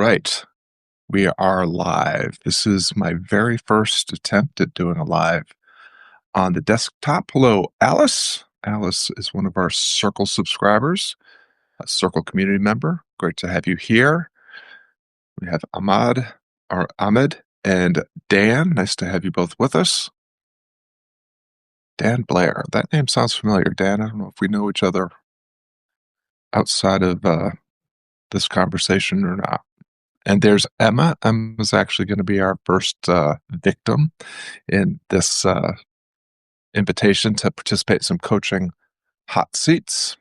right. We are live. This is my very first attempt at doing a live on the desktop. Hello, Alice. Alice is one of our Circle subscribers, a Circle community member. Great to have you here. We have Ahmad and Dan. Nice to have you both with us. Dan Blair. That name sounds familiar. Dan, I don't know if we know each other outside of this conversation or not. And there's Emma. Emma's actually going to be our first victim in this invitation to participate in some coaching hot seats.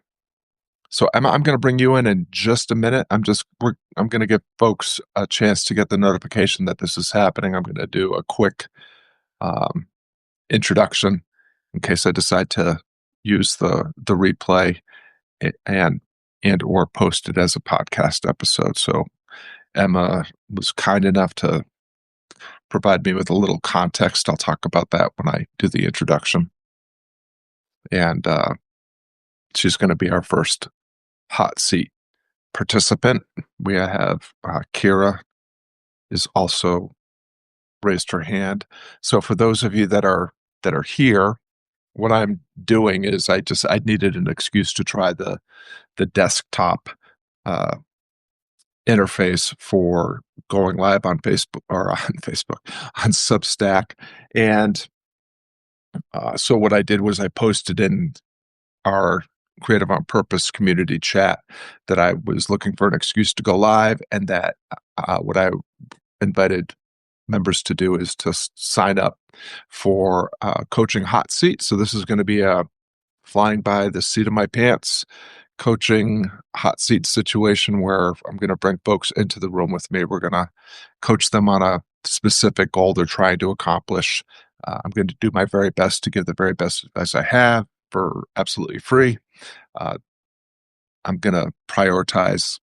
So Emma, I'm going to bring you in just a minute. I'm going to give folks a chance to get the notification that this is happening. I'm going to do a quick introduction in case I decide to use the replay and or post it as a podcast episode. So Emma was kind enough to provide me with a little context. I'll talk about that when I do the introduction. And she's going to be our first hot seat participant. We have Kyra is also raised her hand. So for those of you that are here, what I'm doing is I needed an excuse to try the desktop interface for going live on Facebook on Substack. And so what I did was I posted in our Creative on Purpose community chat that I was looking for an excuse to go live, and that what I invited members to do is to sign up for coaching hot seat. So this is going to be a flying by the seat of my pants coaching hot seat situation where I'm going to bring folks into the room with me. We're going to coach them on a specific goal they're trying to accomplish. I'm going to do my very best to give the very best advice I have for absolutely free. I'm going to prioritize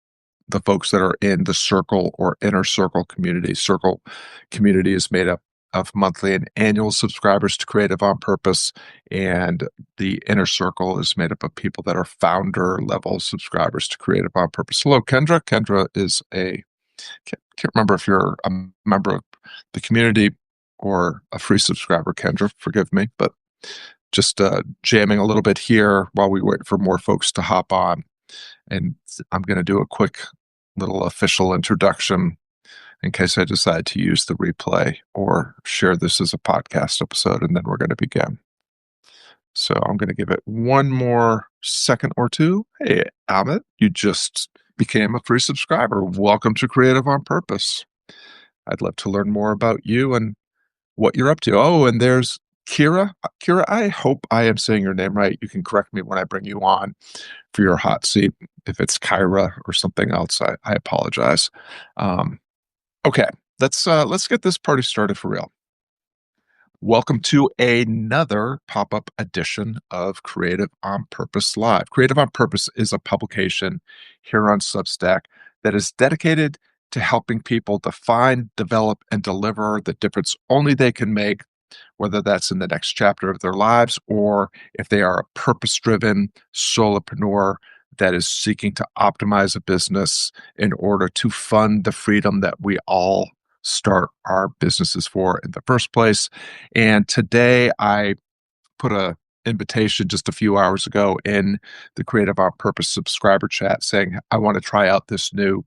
the folks that are in the Circle or Inner Circle community. Circle community is made up of monthly and annual subscribers to Creative on Purpose, and the Inner Circle is made up of people that are founder level subscribers to Creative on Purpose. Hello, Kendra. Kendra is can't remember if you're a member of the community or a free subscriber, Kendra, forgive me, but just jamming a little bit here while we wait for more folks to hop on. And I'm going to do a quick little official introduction in case I decide to use the replay or share this as a podcast episode, and then we're going to begin. So I'm going to give it one more second or two. Hey, Amit, you just became a free subscriber. Welcome to Creative on Purpose. I'd love to learn more about you and what you're up to. Oh, and there's Kyra. Kyra, I hope I am saying your name right. You can correct me when I bring you on for your hot seat. If it's Kyra or something else, I apologize. Okay, let's get this party started for real. Welcome to another pop-up edition of Creative on Purpose Live. Creative on Purpose is a publication here on Substack that is dedicated to helping people define, develop, and deliver the difference only they can make, whether that's in the next chapter of their lives or if they are a purpose-driven solopreneur that is seeking to optimize a business in order to fund the freedom that we all start our businesses for in the first place. And today I put an invitation just a few hours ago in the Creative on Purpose subscriber chat saying, I want to try out this new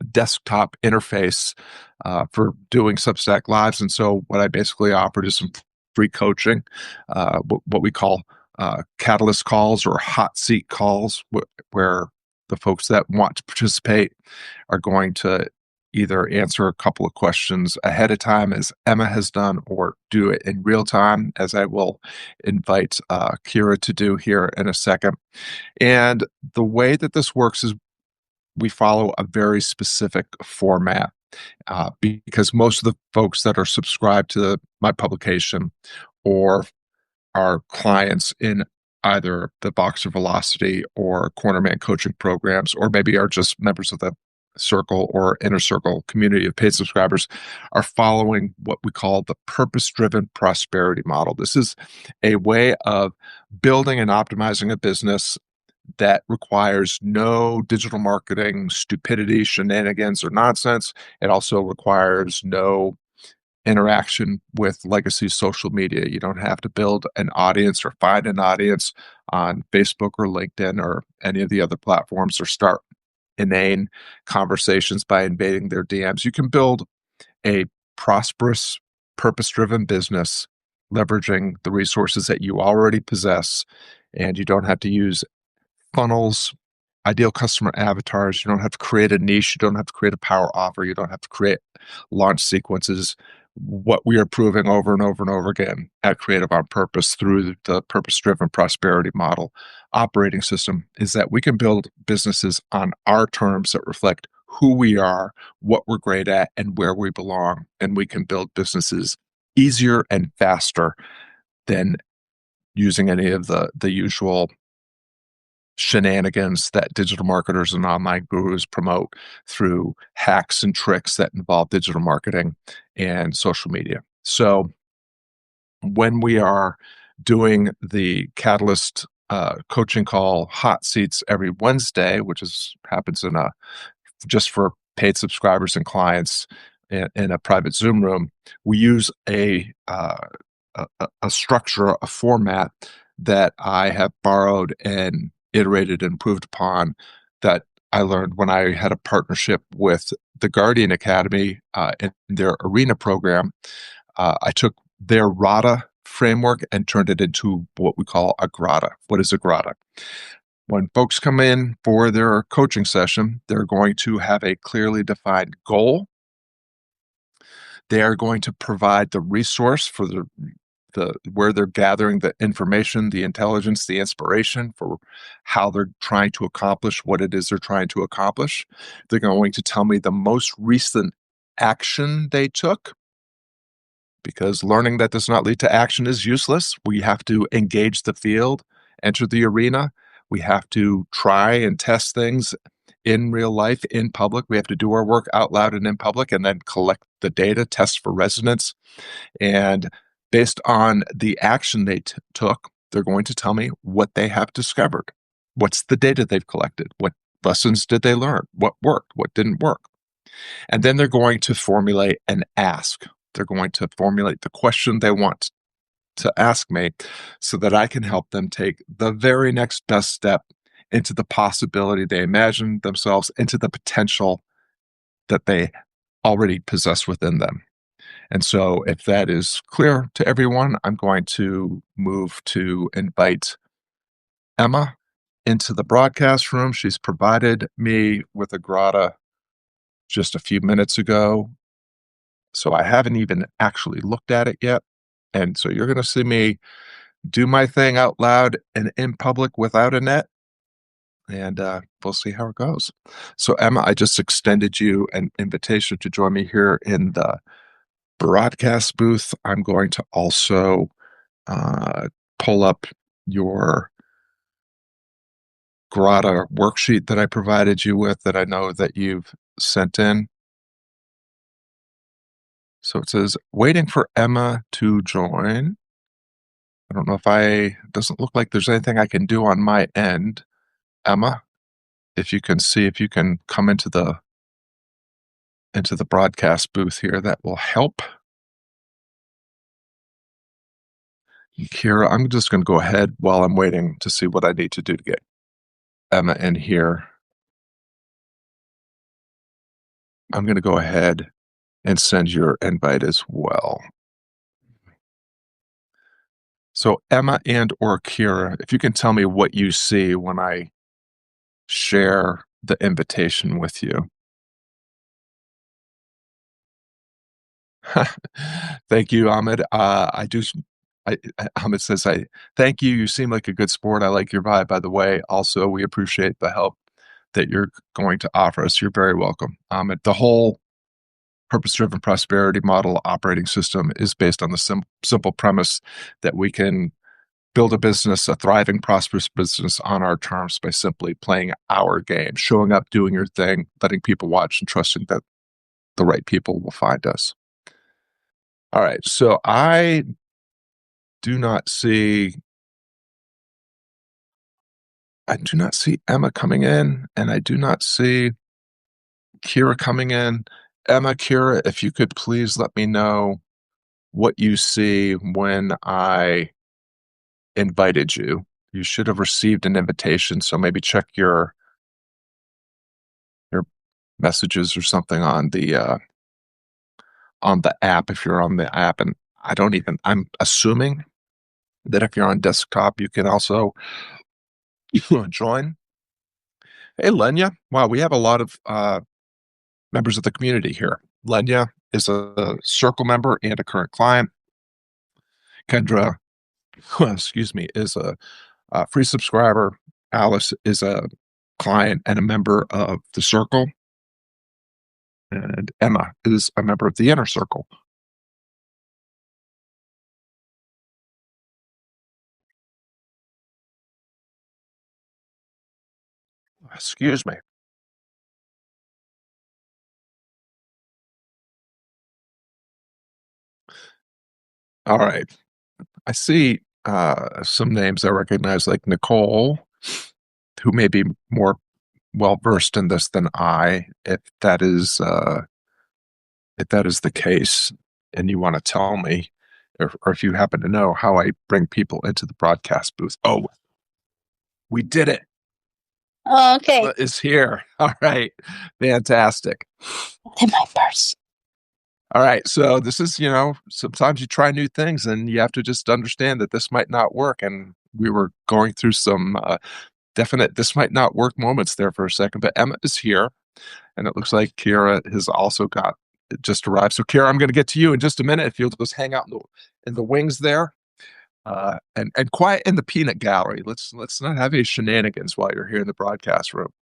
desktop interface for doing Substack Lives. And so what I basically offered is some free coaching, what we call catalyst calls or hot seat calls, where the folks that want to participate are going to either answer a couple of questions ahead of time, as Emma has done, or do it in real time, as I will invite Kyra to do here in a second. And the way that this works is we follow a very specific format because most of the folks that are subscribed to my publication or are clients in either the Boxer Velocity or Cornerman coaching programs, or maybe are just members of the Circle or Inner Circle community of paid subscribers, are following what we call the purpose-driven prosperity model. This is a way of building and optimizing a business that requires no digital marketing stupidity, shenanigans, or nonsense. It also requires no interaction with legacy social media. You don't have to build an audience or find an audience on Facebook or LinkedIn or any of the other platforms, or start inane conversations by invading their DMs. You can build a prosperous, purpose-driven business leveraging the resources that you already possess, and you don't have to use funnels, ideal customer avatars. You don't have to create a niche. You don't have to create a power offer. You don't have to create launch sequences. What we are proving over and over and over again at Creative on Purpose through the purpose-driven prosperity model operating system is that we can build businesses on our terms that reflect who we are, what we're great at, and where we belong. And we can build businesses easier and faster than using any of the usual shenanigans that digital marketers and online gurus promote through hacks and tricks that involve digital marketing and social media. So when we are doing the Catalyst coaching call hot seats every Wednesday, which happens just for paid subscribers and clients in a private Zoom room, we use a structure, a format that I have borrowed and iterated and improved upon, that I learned when I had a partnership with the Guardian Academy in their arena program. I took their RADA framework and turned it into what we call a GRADA. What is a GRADA? When folks come in for their coaching session, they're going to have a clearly defined goal. They are going to provide the resource for the where they're gathering the information, the intelligence, the inspiration for how they're trying to accomplish what it is they're trying to accomplish. They're going to tell me the most recent action they took, because learning that does not lead to action is useless. We have to engage the field, enter the arena. We have to try and test things in real life, in public. We have to do our work out loud and in public, and then collect the data, test for resonance. And based on the action they took, they're going to tell me what they have discovered. What's the data they've collected? What lessons did they learn? What worked? What didn't work? And then they're going to formulate an ask. They're going to formulate the question they want to ask me so that I can help them take the very next best step into the possibility they imagine themselves, into the potential that they already possess within them. And so if that is clear to everyone, I'm going to move to invite Emma into the broadcast room. She's provided me with a GRADA just a few minutes ago, so I haven't even actually looked at it yet. And so you're going to see me do my thing out loud and in public without a net, and we'll see how it goes. So Emma, I just extended you an invitation to join me here in the broadcast booth. I'm going to also pull up your GRADA worksheet that I provided you with, that I know that you've sent in. So it says, waiting for Emma to join. I don't know if doesn't look like there's anything I can do on my end. Emma, if you can see if you can come into the broadcast booth here, that will help. Kyra, I'm just going to go ahead while I'm waiting to see what I need to do to get Emma in here. I'm going to go ahead and send your invite as well. So Emma and or Kyra, if you can tell me what you see when I share the invitation with you. Thank you, Ahmed. Ahmed says, thank you. You seem like a good sport. I like your vibe, by the way. Also, we appreciate the help that you're going to offer us. You're very welcome. Ahmed, the whole purpose-driven prosperity model operating system is based on the simple premise that we can build a business, a thriving, prosperous business on our terms by simply playing our game, showing up, doing your thing, letting people watch, and trusting that the right people will find us. All right, so I do not see I do not see Emma coming in, and I do not see Kyra coming in. Emma, Kyra, if you could please let me know what you see when I invited you. You should have received an invitation, so maybe check your messages or something on the app if you're on the app. And I'm assuming that if you're on desktop, you can also join. Hey, Lenya. Wow, we have a lot of members of the community here. Lenya is a Circle member and a current client. Kendra, excuse me, is a free subscriber. Alice is a client and a member of the Circle. And Emma is a member of the Inner Circle. Excuse me. All right. I see some names I recognize, like Nicole, who may be more well-versed in this than I. If that is the case, and you want to tell me, or if you happen to know how I bring people into the broadcast booth. Oh, we did it. Okay. Is here. All right. Fantastic. In my purse. All right. So this is, sometimes you try new things and you have to just understand that this might not work. And we were going through some definite this might not work moments there for a second, but Emma is here. And it looks like Kyra has also just arrived. So Kyra, I'm going to get to you in just a minute. If you'll just hang out in the wings there. And quiet in the peanut gallery. Let's not have any shenanigans while you're here in the broadcast room.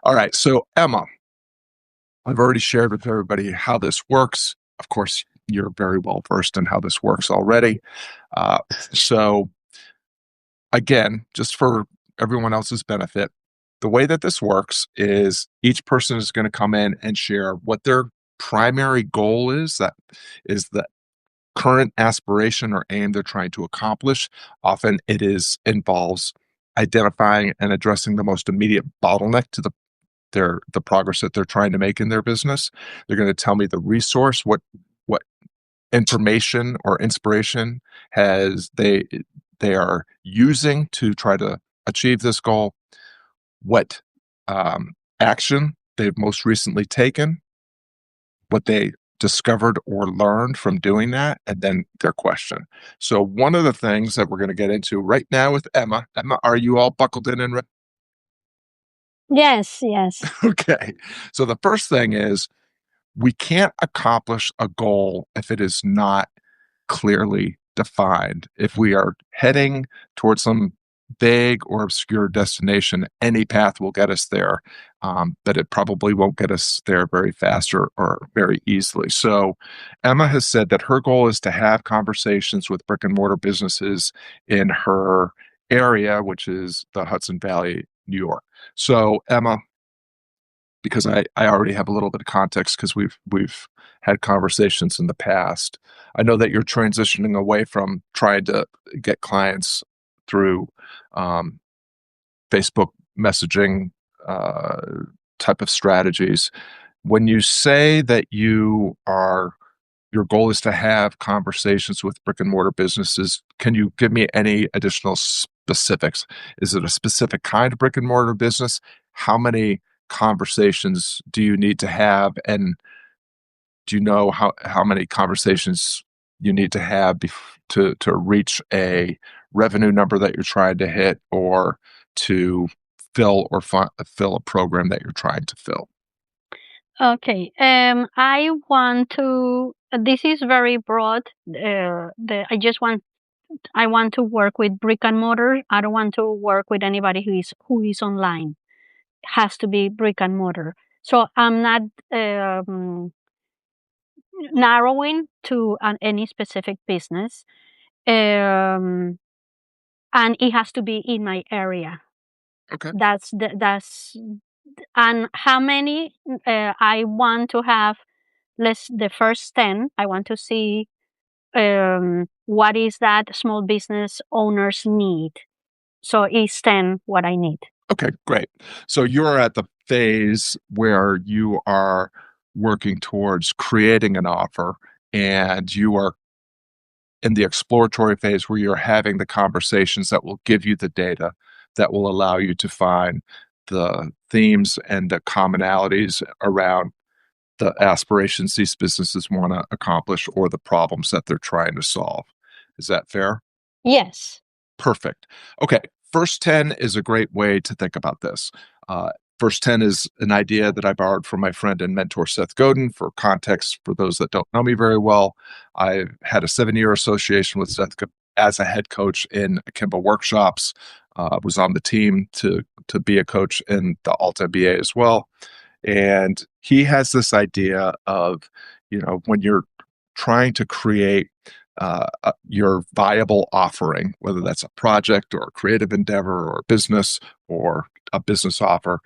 All right. So Emma, I've already shared with everybody how this works. Of course, you're very well versed in how this works already. So again, just for everyone else's benefit, the way that this works is each person is going to come in and share what their primary goal is. That is the current aspiration or aim they're trying to accomplish. Often it involves identifying and addressing the most immediate bottleneck to the progress that they're trying to make in their business. They're going to tell me the resource, what information or inspiration they are using to try to achieve this goal, what action they've most recently taken, what they discovered or learned from doing that, and then their question. So one of the things that we're going to get into right now with Emma, are you all buckled in and ready? Yes. Okay. So the first thing is, we can't accomplish a goal if it is not clearly defined. If we are heading towards some vague or obscure destination, any path will get us there, but it probably won't get us there very fast or very easily. So Emma has said that her goal is to have conversations with brick-and-mortar businesses in her area, which is the Hudson Valley, New York. So Emma, because I already have a little bit of context because we've had conversations in the past. I know that you're transitioning away from trying to get clients through Facebook messaging type of strategies. When you say that your goal is to have conversations with brick and mortar businesses, can you give me any additional specifics? Is it a specific kind of brick and mortar business? How many conversations do you need to have, and do you know how many conversations you need to have to reach a revenue number that you're trying to hit, or to fill a program that you're trying to fill? Okay. I want to. This is very broad. I want to work with brick and mortar. I don't want to work with anybody who is online. Has to be brick and mortar. So I'm not narrowing to any specific business, and it has to be in my area. Okay. That's and how many I want to have. The first 10. I want to see what is that small business owners need. So is 10 what I need? Okay, great. So you're at the phase where you are working towards creating an offer, and you are in the exploratory phase where you're having the conversations that will give you the data that will allow you to find the themes and the commonalities around the aspirations these businesses want to accomplish or the problems that they're trying to solve. Is that fair? Yes. Perfect. Okay. First 10 is a great way to think about this. First 10 is an idea that I borrowed from my friend and mentor, Seth Godin. For context, for those that don't know me very well, I had a 7-year association with Seth as a head coach in Akimbo workshops. Was on the team to be a coach in the Alt MBA as well. And he has this idea of, when you're trying to create your viable offering, whether that's a project or a creative endeavor or a business or a business offer,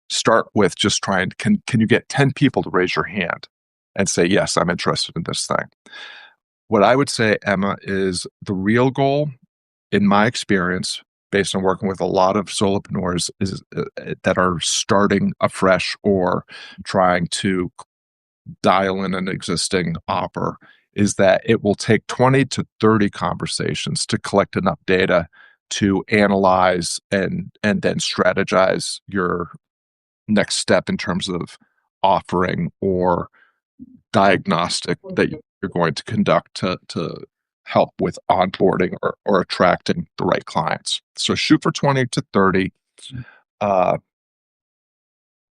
start with just trying, can you get 10 people to raise your hand and say, yes, I'm interested in this thing? What I would say, Emma, is the real goal, in my experience, based on working with a lot of solopreneurs that are starting afresh or trying to dial in an existing offer, is that it will take 20 to 30 conversations to collect enough data to analyze and then strategize your next step in terms of offering or diagnostic that you're going to conduct to help with onboarding or attracting the right clients. So shoot for 20 to 30.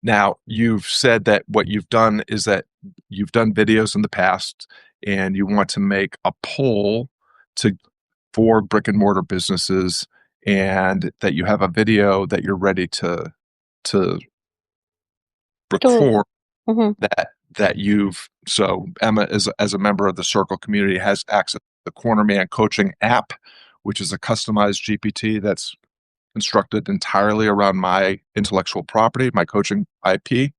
Now, you've said that what you've done is that you've done videos in the past and you want to make a poll for brick-and-mortar businesses, and that you have a video that you're ready to record Mm-hmm. so Emma, as a member of the Circle community, has access to the Cornerman coaching app, which is a customized GPT that's constructed entirely around my intellectual property, my coaching IP.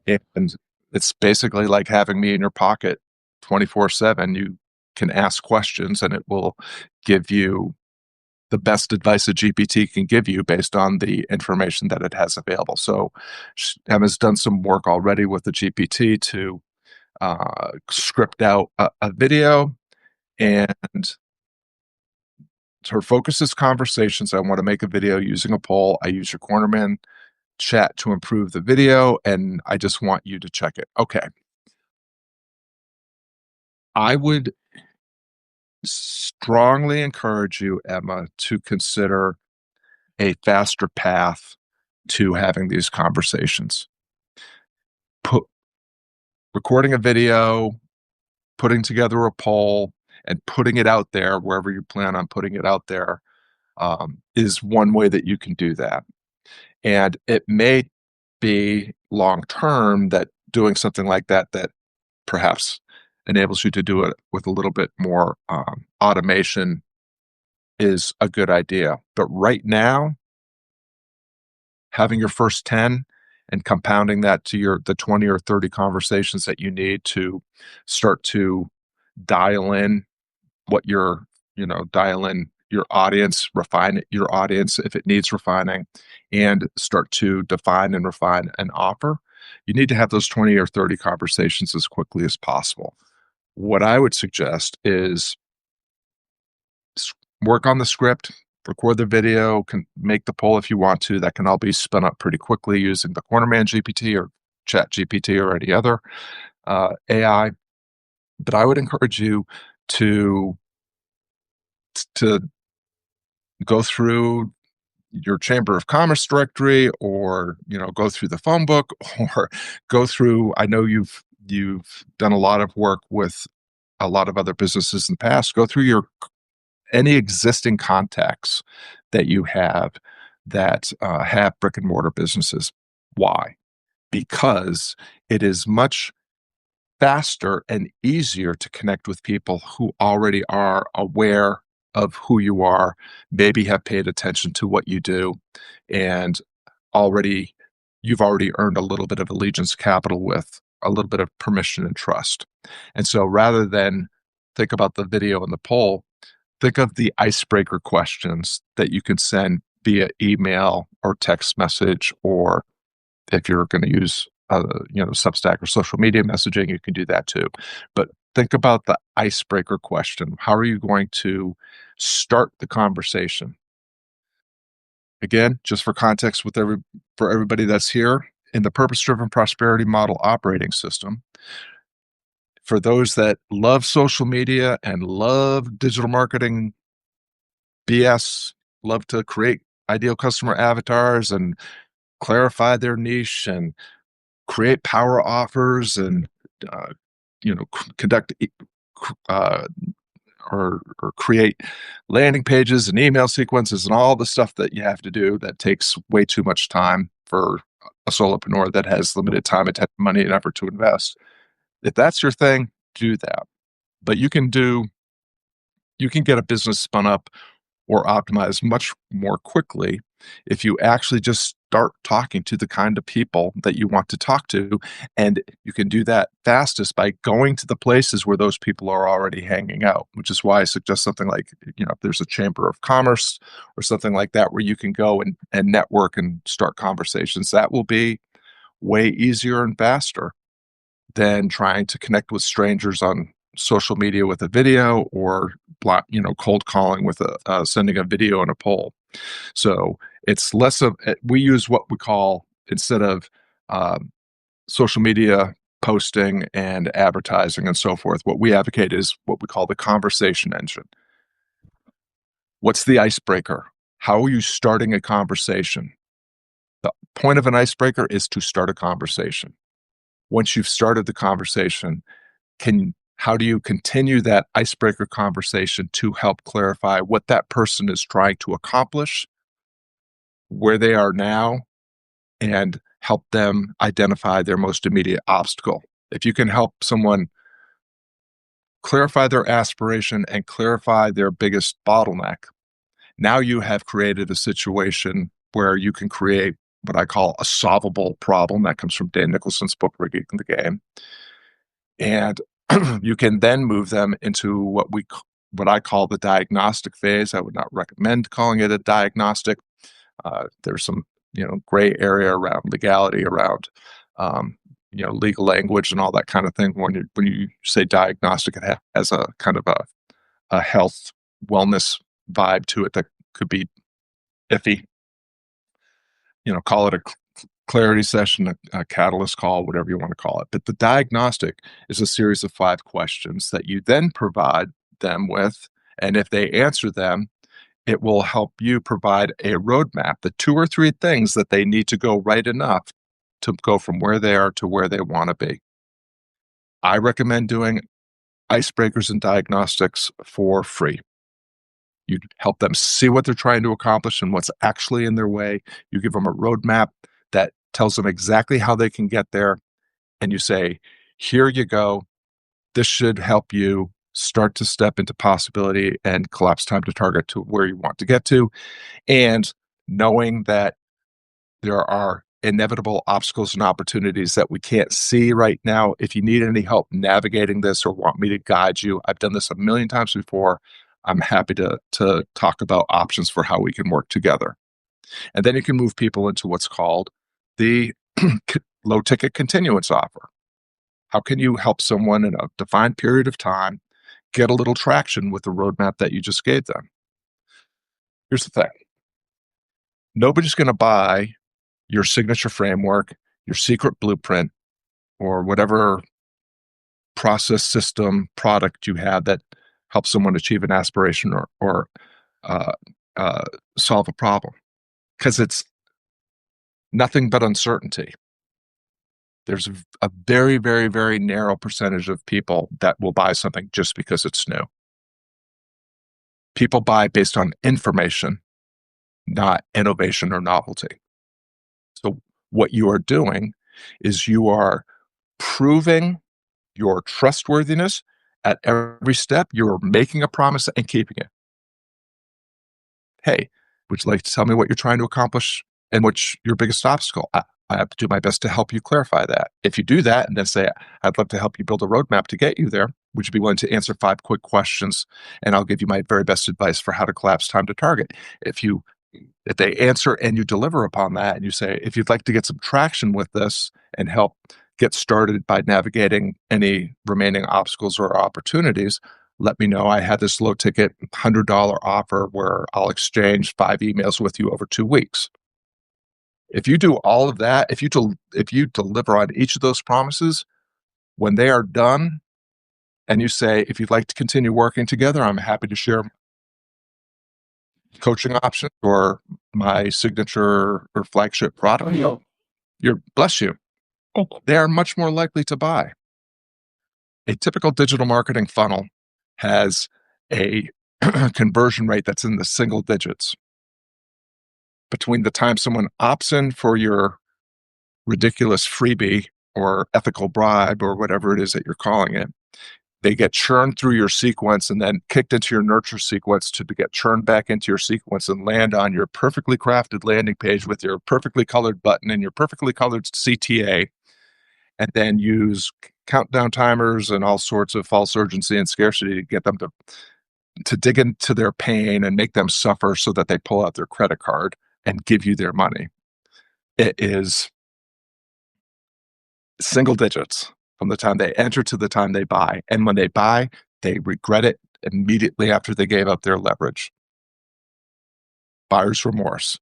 And it's basically like having me in your pocket 24/7. You can ask questions and it will give you the best advice a GPT can give you based on the information that it has available. So Emma's done some work already with the GPT to script out a video, and her focus is conversations. I want to make a video using a poll. I use your Cornerman chat to improve the video, and I just want you to check it. Okay. I would strongly encourage you, Emma, to consider a faster path to having these conversations. Recording a video, putting together a poll, and putting it out there wherever you plan on putting it out there is one way that you can do that. And it may be long term that doing something like that perhaps enables you to do it with a little bit more automation is a good idea. But right now, having your first 10 and compounding that to the 20 or 30 conversations that you need to start to dial in dial in your audience, refine your audience if it needs refining, and start to define and refine an offer. You need to have those 20 or 30 conversations as quickly as possible. What I would suggest is work on the script, record the video, can make the poll if you want to. That can all be spun up pretty quickly using the Cornerman GPT or Chat GPT or any other AI. But I would encourage you to go through your Chamber of Commerce directory, or go through the phone book, or go through, I know you've done a lot of work with a lot of other businesses in the past. Go through any existing contacts that you have that have brick and mortar businesses. Why? Because it is much faster and easier to connect with people who already are aware of who you are, maybe have paid attention to what you do, and you've already earned a little bit of allegiance capital with a little bit of permission and trust. And so rather than think about the video and the poll, think of the icebreaker questions that you can send via email or text message, or if you're going to use Substack or social media messaging, you can do that too. But think about the icebreaker question. How are you going to start the conversation? Again, just for context for everybody that's here, in the purpose-driven prosperity model operating system, for those that love social media and love digital marketing BS, love to create ideal customer avatars and clarify their niche and create power offers and conduct or create landing pages and email sequences and all the stuff that you have to do that takes way too much time for a solopreneur that has limited time, attention, money, and effort to invest. If that's your thing, do that. But you can get a business spun up or optimized much more quickly if you actually just start talking to the kind of people that you want to talk to. And you can do that fastest by going to the places where those people are already hanging out, which is why I suggest something like, if there's a chamber of commerce or something like that where you can go and network and start conversations. That will be way easier and faster than trying to connect with strangers on social media with a video or cold calling with sending a video and a poll. So it's less of, we use what we call, instead of social media posting and advertising and so forth, what we advocate is what we call the conversation engine. What's the icebreaker? How are you starting a conversation? The point of an icebreaker is to start a conversation. Once you've started the conversation, how do you continue that icebreaker conversation to help clarify what that person is trying to accomplish, where they are now, and help them identify their most immediate obstacle? If you can help someone clarify their aspiration and clarify their biggest bottleneck, now you have created a situation where you can create what I call a solvable problem. That comes from Dan Nicholson's book, Rigging the Game. And you can then move them into what I call the diagnostic phase. I would not recommend calling it a diagnostic. There's some gray area around legality, around legal language and all that kind of thing. When you say diagnostic, it has a kind of a health wellness vibe to it that could be iffy. Call it a clarity session, a catalyst call, whatever you want to call it. But the diagnostic is a series of 5 questions that you then provide them with. And if they answer them, it will help you provide a roadmap, the 2 or 3 things that they need to go right enough to go from where they are to where they want to be. I recommend doing icebreakers and diagnostics for free. You help them see what they're trying to accomplish and what's actually in their way. You give them a roadmap that tells them exactly how they can get there. And you say, here you go. This should help you start to step into possibility and collapse time to target to where you want to get to. And knowing that there are inevitable obstacles and opportunities that we can't see right now. If you need any help navigating this or want me to guide you, I've done this a million times before. I'm happy to talk about options for how we can work together. And then you can move people into what's called the low ticket continuance offer. How can you help someone in a defined period of time get a little traction with the roadmap that you just gave them? Here's the thing. Nobody's going to buy your signature framework, your secret blueprint, or whatever process, system, product you have that helps someone achieve an aspiration or solve a problem, because it's nothing but uncertainty. There's a very, very, very narrow percentage of people that will buy something just because it's new. People buy based on information, not innovation or novelty. So what you are doing is you are proving your trustworthiness at every step. You're making a promise and keeping it. Hey, would you like to tell me what you're trying to accomplish and what's your biggest obstacle? I have to do my best to help you clarify that. If you do that and then say, I'd love to help you build a roadmap to get you there, would you be willing to answer 5 quick questions? And I'll give you my very best advice for how to collapse time to target. If you if they answer and you deliver upon that, and you say, if you'd like to get some traction with this and help get started by navigating any remaining obstacles or opportunities, let me know. I had this low ticket $100 offer where I'll exchange 5 emails with you over 2 weeks. If you do all of that, if you deliver on each of those promises, when they are done and you say, if you'd like to continue working together, I'm happy to share coaching options or my signature or flagship product, bless you. Thank you. They are much more likely to buy. A typical digital marketing funnel has a conversion rate that's in the single digits. Between the time someone opts in for your ridiculous freebie or ethical bribe or whatever it is that you're calling it, they get churned through your sequence and then kicked into your nurture sequence to get churned back into your sequence and land on your perfectly crafted landing page with your perfectly colored button and your perfectly colored CTA, and then use countdown timers and all sorts of false urgency and scarcity to get them to dig into their pain and make them suffer so that they pull out their credit card and give you their money. It is single digits from the time they enter to the time they buy. And when they buy, they regret it immediately after they gave up their leverage. Buyer's remorse.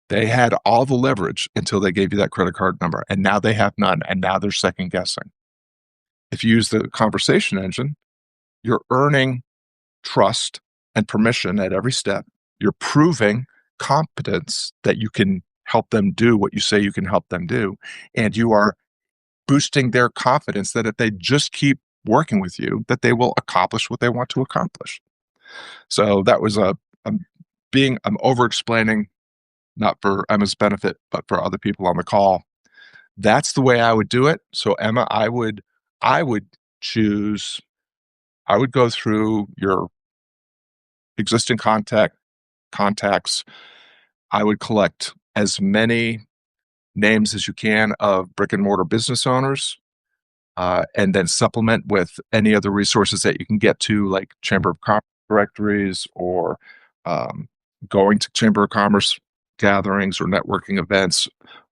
They had all the leverage until they gave you that credit card number, and now they have none, and now they're second guessing. If you use the conversation engine, you're earning trust and permission at every step. You're proving competence that you can help them do what you say you can help them do, and you are boosting their confidence that if they just keep working with you, that they will accomplish what they want to accomplish. So that was I'm over-explaining, not for Emma's benefit, but for other people on the call. That's the way I would do it. So Emma, I would go through your existing contacts. I would collect as many names as you can of brick-and-mortar business owners, and then supplement with any other resources that you can get to, like Chamber of Commerce directories or going to Chamber of Commerce gatherings or networking events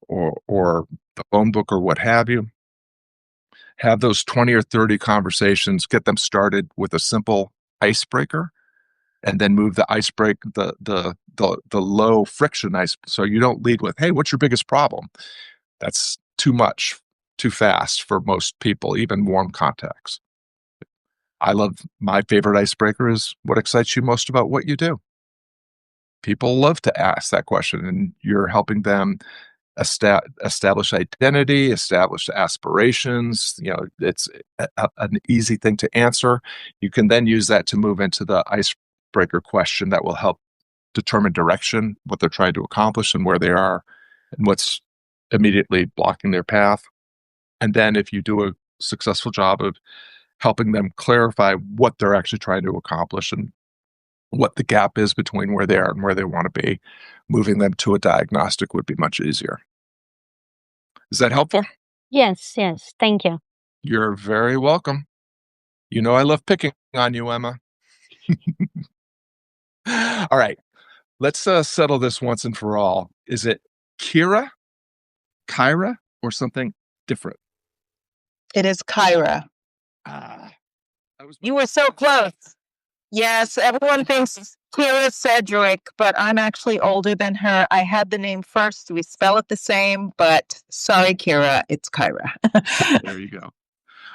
or the phone book or what have you. Have those 20 or 30 conversations, get them started with a simple icebreaker, and then move the icebreaker, the low friction ice. So you don't lead with, hey, what's your biggest problem? That's too much, too fast for most people, even warm contacts. My favorite icebreaker is, what excites you most about what you do? People love to ask that question, and you're helping them establish identity, establish aspirations. It's an easy thing to answer. You can then use that to move into the icebreaker question that will help determine direction, what they're trying to accomplish and where they are and what's immediately blocking their path. And then if you do a successful job of helping them clarify what they're actually trying to accomplish and what the gap is between where they are and where they want to be, moving them to a diagnostic would be much easier. Is that helpful? Yes. Thank you. You're very welcome. I love picking on you, Emma. All right. Let's settle this once and for all. Is it Kyra, or something different? It is Kyra. You were so close. Yes, everyone thinks Kyra Cedric, but I'm actually older than her. I had the name first. We spell it the same, but sorry, Kyra, it's Kyra. There you go.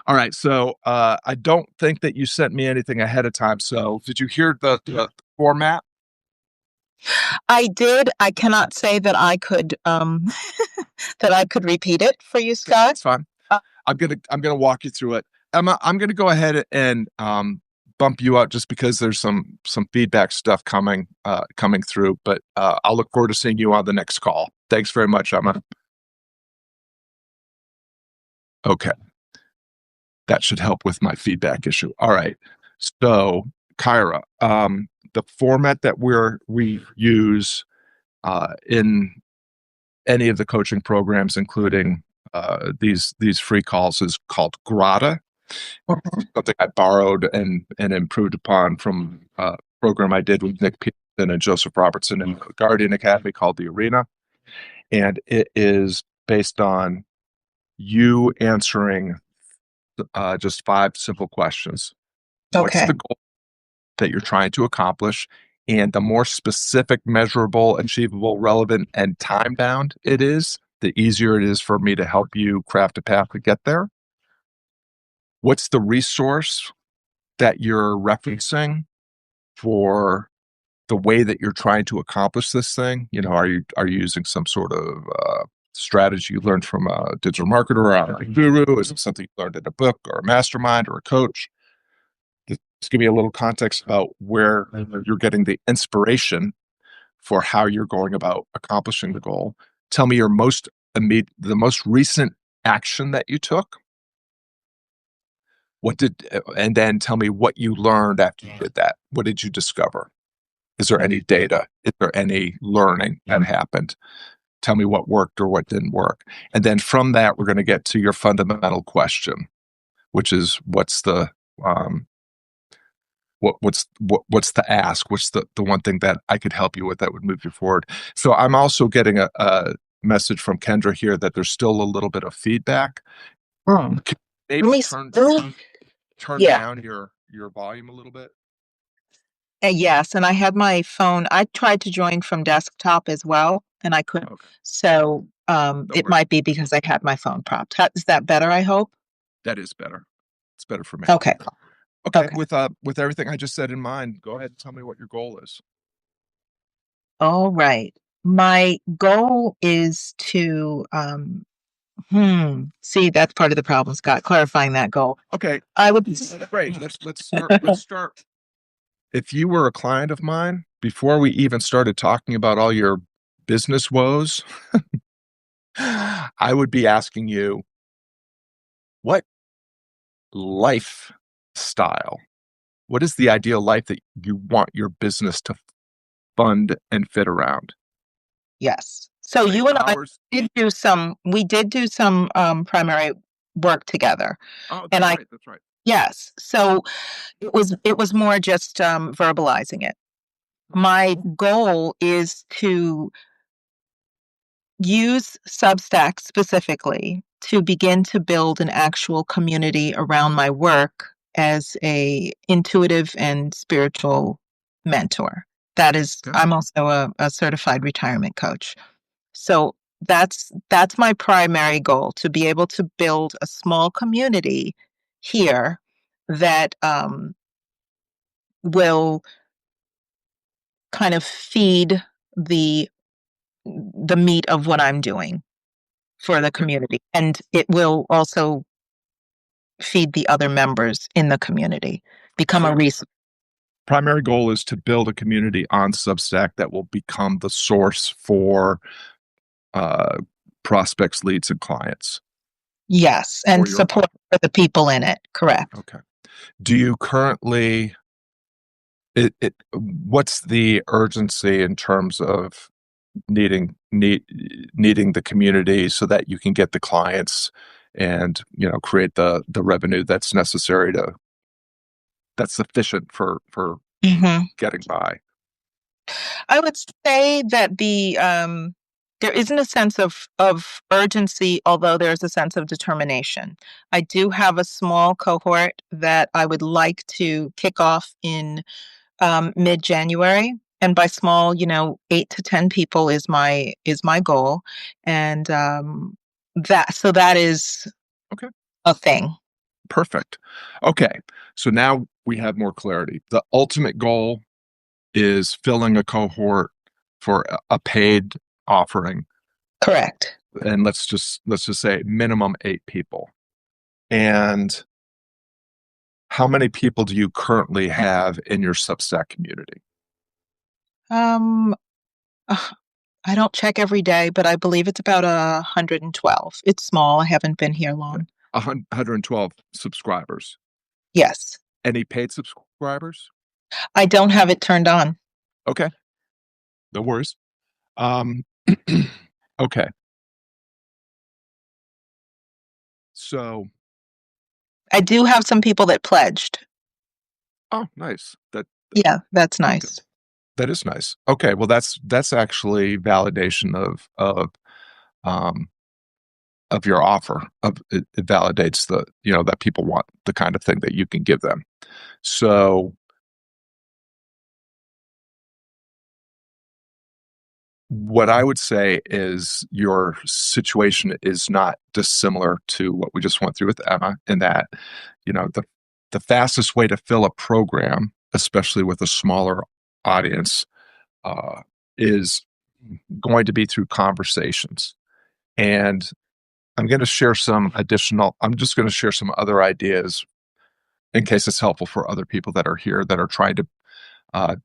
All right. So I don't think that you sent me anything ahead of time. So did you hear the format? I did. I cannot say that I could repeat it for you, Scott. That's fine. I'm gonna walk you through it. Emma, I'm gonna go ahead and bump you out just because there's some feedback stuff coming through. But I'll look forward to seeing you on the next call. Thanks very much, Emma. Okay. That should help with my feedback issue. All right. So, Kyra, the format that we use in any of the coaching programs, including these free calls, is called GRADA. Something I borrowed and improved upon from a program I did with Nick Peterson and Joseph Robertson in the Guardian Academy called The Arena. And it is based on you answering just 5 simple questions. What's Okay. the goal that you're trying to accomplish? And the more specific, measurable, achievable, relevant, and time bound it is, the easier it is for me to help you craft a path to get there. What's the resource that you're referencing for the way that you're trying to accomplish this thing? You know, are you using some sort of strategy you learned from a digital marketer or a guru? Is it something you learned in a book or a mastermind or a coach? Just give me a little context about where you're getting the inspiration for how you're going about accomplishing the goal. Tell me the most recent action that you took. And then tell me what you learned after you did that. What did you discover? Is there any data? Is there any learning that happened? Tell me what worked or what didn't work. And then from that, we're going to get to your fundamental question, which is what's the ask? What's the one thing that I could help you with that would move you forward? So I'm also getting a message from Kendra here that there's still a little bit of feedback. Maybe turn down your volume a little bit. Yes, and I had my phone. I tried to join from desktop as well, and I couldn't. Okay. So it might be because I had my phone propped. Is that better, I hope? That is better. It's better for me. Okay. Okay. With everything I just said in mind, go ahead and tell me what your goal is. All right. My goal is to see, that's part of the problem, Scott, clarifying that goal. Okay. I would Great. Let's start. If you were a client of mine, before we even started talking about all your business woes, I would be asking you, what lifestyle, what is the ideal life that you want your business to fund and fit around? Yes. So you and I Hours? did do some primary work together. Oh, And that's right. That's right. yes. So it was more just verbalizing it. My goal is to use Substack specifically to begin to build an actual community around my work as a intuitive and spiritual mentor. That is, Okay. I'm also a certified retirement coach. So that's my primary goal, to be able to build a small community here that will kind of feed the meat of what I'm doing for the community. And it will also feed the other members in the community, become a resource. Primary goal is to build a community on Substack that will become the source for prospects, leads, and clients. Yes, and support for the people in it. Correct. Okay. Do you currently, what's the urgency in terms of needing the community so that you can get the clients and, you know, create the revenue that's necessary that's sufficient for getting by? I would say that there isn't a sense of urgency, although there's a sense of determination. I do have a small cohort that I would like to kick off in mid-January. And by small, 8 to 10 people is my goal. And that is Okay. a thing. Perfect. Okay. So now we have more clarity. The ultimate goal is filling a cohort for a paid offering. Correct. And let's just say minimum 8 people. And how many people do you currently have in your Substack community? I don't check every day, but I believe it's about 112. It's small. I haven't been here long. 112 subscribers. Yes. Any paid subscribers? I don't have it turned on. Okay. No worries. Okay. So I do have some people that pledged. oh, nice. Yeah, that's nice. That is nice. Okay, well, that's actually validation of your offer. It validates that people want the kind of thing that you can give them. So what I would say is your situation is not dissimilar to what we just went through with Emma, in that, the fastest way to fill a program, especially with a smaller audience, is going to be through conversations. And I'm just going to share some other ideas in case it's helpful for other people that are here that are trying to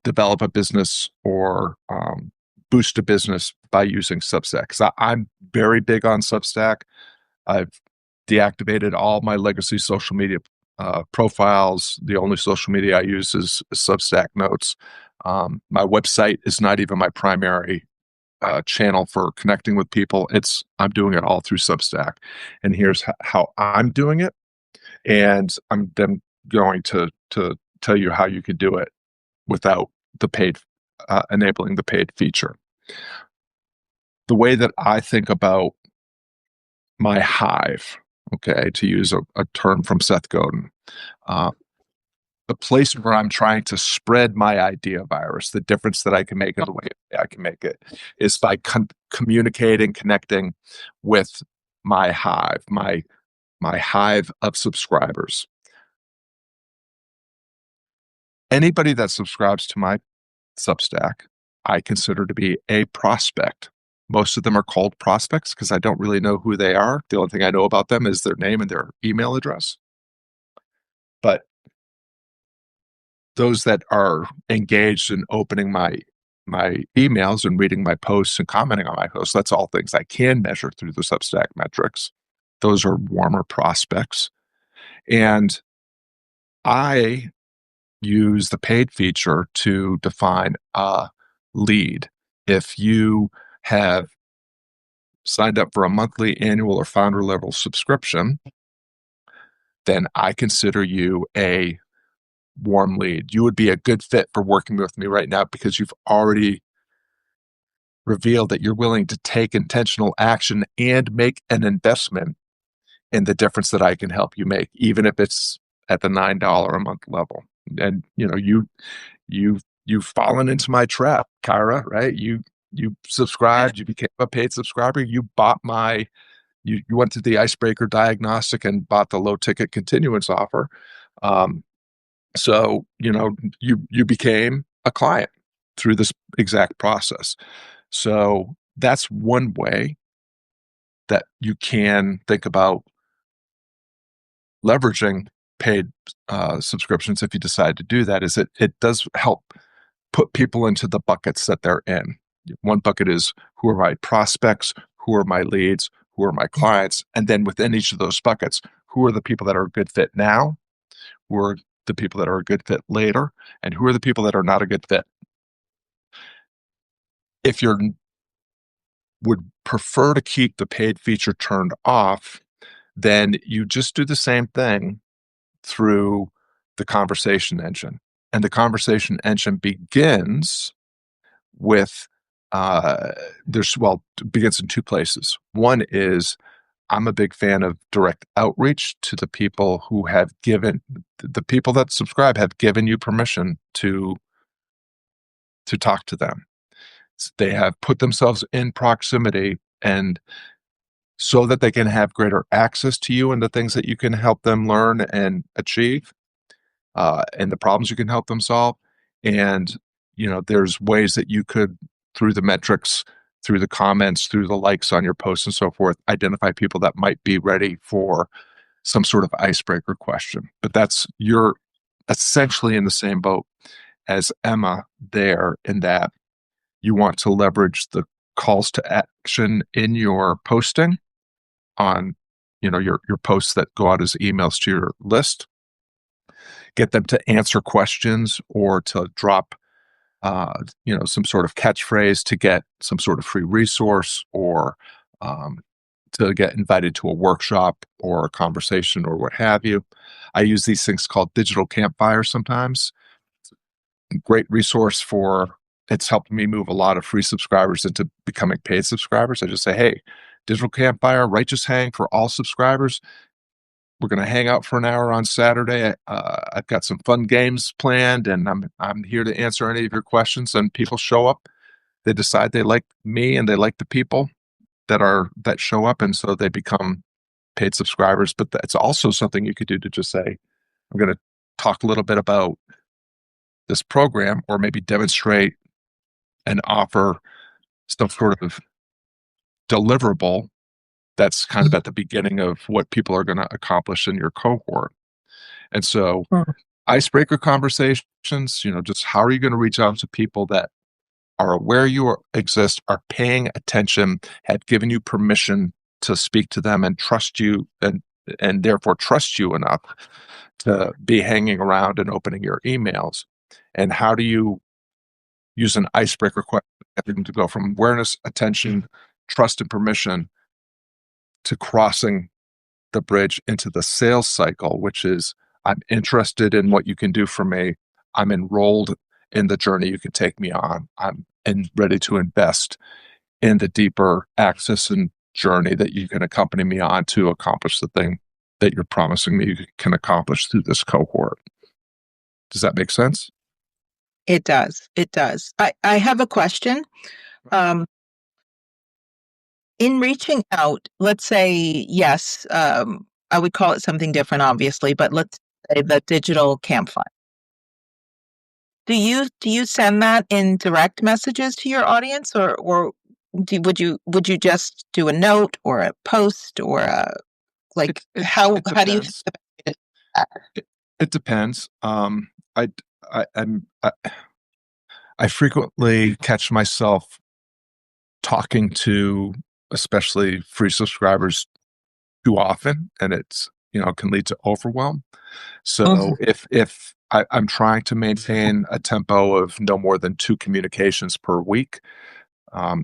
develop a business or boost a business by using Substack. 'Cause I'm very big on Substack. I've deactivated all my legacy social media profiles. The only social media I use is Substack Notes. My website is not even my primary channel for connecting with people. I'm doing it all through Substack, and here's how I'm doing it. And I'm then going to tell you how you could do it without the paid, enabling the paid feature. The way that I think about my hive, okay, to use a term from Seth Godin, the place where I'm trying to spread my idea virus, the difference that I can make in the way I can make it, is by communicating, connecting with my hive, my hive of subscribers. Anybody that subscribes to my Substack, I consider to be a prospect. Most of them are called prospects because I don't really know who they are. The only thing I know about them is their name and their email address. But those that are engaged in opening my emails and reading my posts and commenting on my posts, that's all things I can measure through the Substack metrics. Those are warmer prospects. And I use the paid feature to define a lead. If you have signed up for a monthly, annual, or founder level subscription, then I consider you a warm lead. You would be a good fit for working with me right now because you've already revealed that you're willing to take intentional action and make an investment in the difference that I can help you make, even if it's at the $9 a month level. And you've fallen into my trap, Kyra, right? You subscribed, you became a paid subscriber, you bought you went to the Icebreaker Diagnostic and bought the low ticket continuance offer. So, you became a client through this exact process. So that's one way that you can think about leveraging paid subscriptions if you decide to do that, is it does help put people into the buckets that they're in. One bucket is, who are my prospects, who are my leads, who are my clients, and then within each of those buckets, who are the people that are a good fit now, who are the people that are a good fit later, and who are the people that are not a good fit. If you would prefer to keep the paid feature turned off, then you just do the same thing through the conversation engine. And the conversation engine begins with, begins in two places. One is, I'm a big fan of direct outreach to the people who have the people that subscribe have given you permission to talk to them. They have put themselves in proximity, and so that they can have greater access to you and the things that you can help them learn and achieve, and the problems you can help them solve. And, there's ways that you could, through the metrics, through the comments, through the likes on your posts and so forth, identify people that might be ready for some sort of icebreaker question. But you're essentially in the same boat as Emma there, in that you want to leverage the calls to action in your posting on, your posts that go out as emails to your list. Get them to answer questions or to drop some sort of catchphrase to get some sort of free resource, or to get invited to a workshop or a conversation or what have you. I use these things called digital campfires sometimes. Great resource for it's helped me move a lot of free subscribers into becoming paid subscribers. I just say, hey, Digital Campfire, Righteous Hang for all subscribers. We're going to hang out for an hour on Saturday. I've got some fun games planned, and I'm here to answer any of your questions. And people show up. They decide they like me and they like the people that show up, and so they become paid subscribers. But that's also something you could do to just say, I'm going to talk a little bit about this program, or maybe demonstrate and offer some sort of deliverable that's kind of at the beginning of what people are going to accomplish in your cohort. And so icebreaker conversations, just how are you going to reach out to people that are aware you exist, are paying attention, have given you permission to speak to them and trust you, and therefore trust you enough to be hanging around and opening your emails. And how do you use an icebreaker question to go from awareness, attention, trust, and permission to crossing the bridge into the sales cycle, which is, I'm interested in what you can do for me. I'm enrolled in the journey you can take me on. I'm ready to invest in the deeper access and journey that you can accompany me on to accomplish the thing that you're promising me you can accomplish through this cohort. Does that make sense? It does. It does. I have a question. In reaching out, let's say, yes, I would call it something different, obviously, but let's say the digital campfire. Do you send that in direct messages to your audience, or would you just do a note or a post or how do you? It depends. I frequently catch myself talking to especially free subscribers too often, and it's can lead to overwhelm. So if I'm trying to maintain a tempo of no more than 2 communications per week.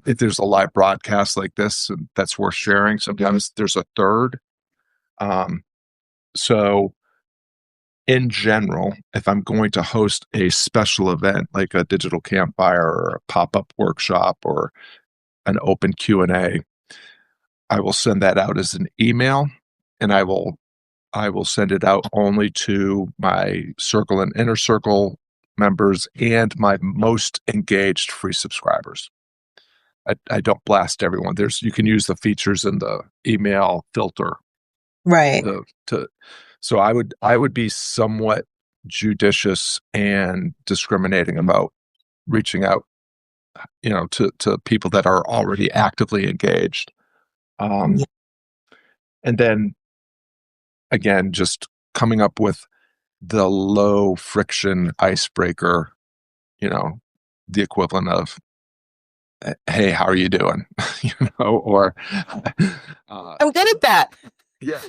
If there's a live broadcast like this, that's worth sharing. Sometimes there's a third. So in general, if I'm going to host a special event like a digital campfire or a pop-up workshop or an open Q&A, I will send that out as an email, and I will send it out only to my circle and inner circle members and my most engaged free subscribers. I don't blast everyone. You can use the features in the email filter, right? So I would be somewhat judicious and discriminating about reaching out, to people that are already actively engaged. And then again, just coming up with the low friction icebreaker, the equivalent of, hey, how are you doing? Or I'm good at that. Yeah.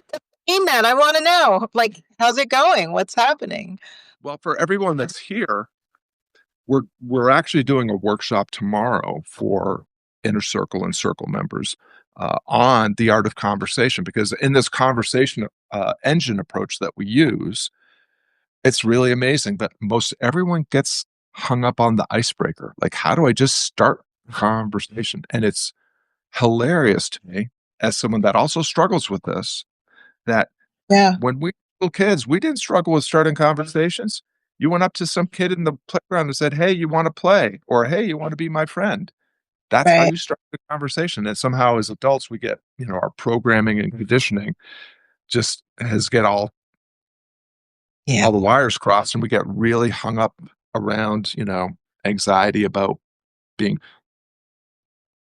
I want to know, how's it going? What's happening? Well, for everyone that's here, we're actually doing a workshop tomorrow for inner circle and circle members on the art of conversation, because in this conversation engine approach that we use, it's really amazing. But most everyone gets hung up on the icebreaker. Like, how do I just start a conversation? And it's hilarious to me, as someone that also struggles with this, that when we were little kids, we didn't struggle with starting conversations. You went up to some kid in the playground and said, hey, you want to play? Or, hey, you want to be my friend? That's how you start the conversation. And somehow as adults, we get, our programming and conditioning just get all the wires crossed, and we get really hung up around, anxiety about being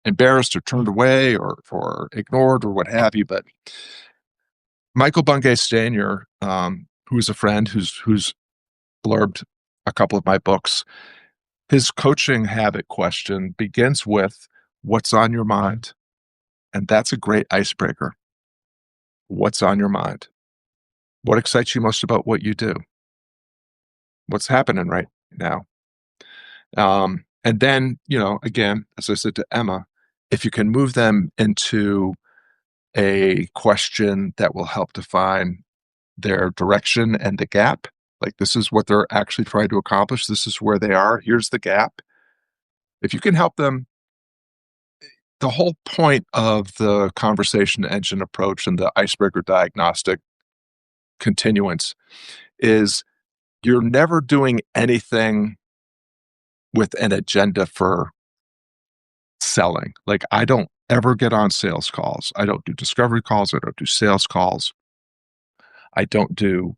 embarrassed or turned away or ignored or what have you. But Michael Bungay Stanier, who is a friend who's blurbed a couple of my books, his coaching habit question begins with, what's on your mind? And that's a great icebreaker. What's on your mind? What excites you most about what you do? What's happening right now? And then, again, as I said to Emma, if you can move them into a question that will help define their direction and the gap, like this is what they're actually trying to accomplish, this is where they are, here's the gap, If you can help them, the whole point of the conversation engine approach and the Icebreaker Diagnostic Continuance is you're never doing anything with an agenda for selling. Like, I don't ever get on sales calls. I don't do discovery calls. I don't do sales calls. I don't do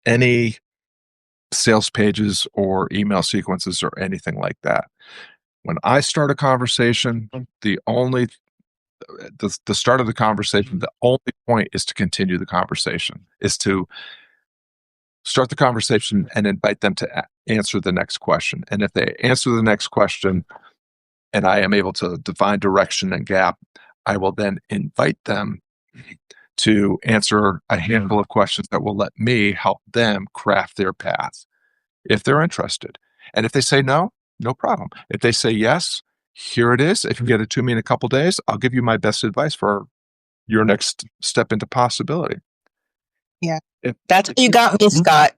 any sales pages or email sequences or anything like that. When I start a conversation, the start of the conversation, the only point is to continue the conversation, is to start the conversation and invite them to answer the next question. And if they answer the next question and I am able to define direction and gap, I will then invite them to answer a handful of questions that will let me help them craft their path if they're interested. And if they say no, no problem. If they say yes, here it is. If you get it to me in a couple days, I'll give you my best advice for your next step into possibility. Yeah. That's what you got me, Scott.